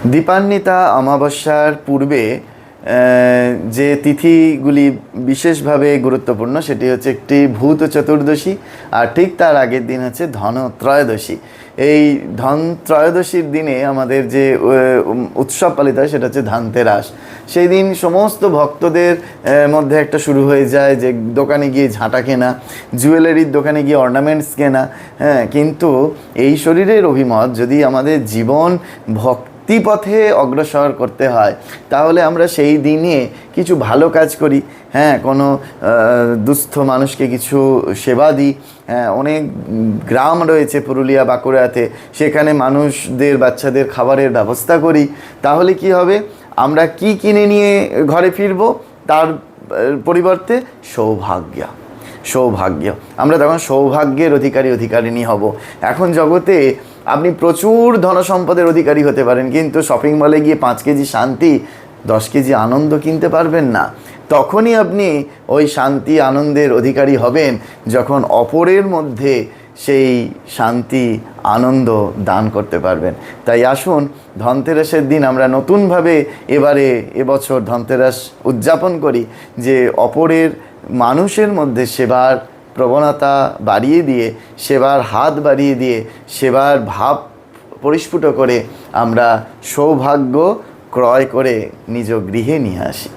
দীপান্বিতা অমাবস্যার পূর্বে যে তিথিগুলি বিশেষভাবে গুরুত্বপূর্ণ সেটি হচ্ছে একটি ভূত চতুর্দশী, আর ঠিক তার আগের দিন হচ্ছে ধন ত্রয়োদশী। এই ধন ত্রয়োদশীর দিনে আমাদের যে উৎসব পালিত হয় সেটা হচ্ছে ধনতেরাস। সেই দিন সমস্ত ভক্তদের মধ্যে একটা শুরু হয়ে যায় যে দোকানে গিয়ে ঝাঁটা কেনা, জুয়েলারির দোকানে গিয়ে অর্নামেন্টস কেনা। হ্যাঁ, কিন্তু এই শরীরের অভিমত যদি আমাদের জীবন পথে অগ্রসর করতে হয় তাহলে আমরা সেই দিনে কিছু ভালো কাজ করি। হ্যাঁ, কোনো দুস্থ মানুষকে কিছু সেবা দিই। হ্যাঁ, অনেক গ্রাম রয়েছে পুরুলিয়া বাঁকুড়াতে, সেখানে মানুষদের বাচ্চাদের খাবারের ব্যবস্থা করি। তাহলে কি হবে, আমরা কি কিনে নিয়ে ঘরে ফিরবো, তার পরিবর্তে সৌভাগ্য। আমরা তখন সৌভাগ্যের অধিকারিণী হব। এখন জগতে আপনি প্রচুর ধনসম্পদের অধিকারী হতে পারেন, কিন্তু শপিং মলে গিয়ে 5 কেজি শান্তি 10 কেজি আনন্দ কিনতে পারবেন না। তখনই আপনি ওই শান্তি আনন্দের অধিকারী হবেন যখন অপরের মধ্যে সেই শান্তি আনন্দ দান করতে পারবেন। তাই আসুন ধনতেরাসের দিন আমরা নতুনভাবে এবছর ধনতেরাস উদযাপন করি, যে অপরের মানুষের মধ্যে সেবার প্রবণতা বাড়িয়ে দিয়ে, সেবার হাত বাড়িয়ে দিয়ে, সেবার ভাব পরিস্ফুট করে আমরা সৌভাগ্য ক্রয় করে নিজ গৃহে নিয়ে আসি।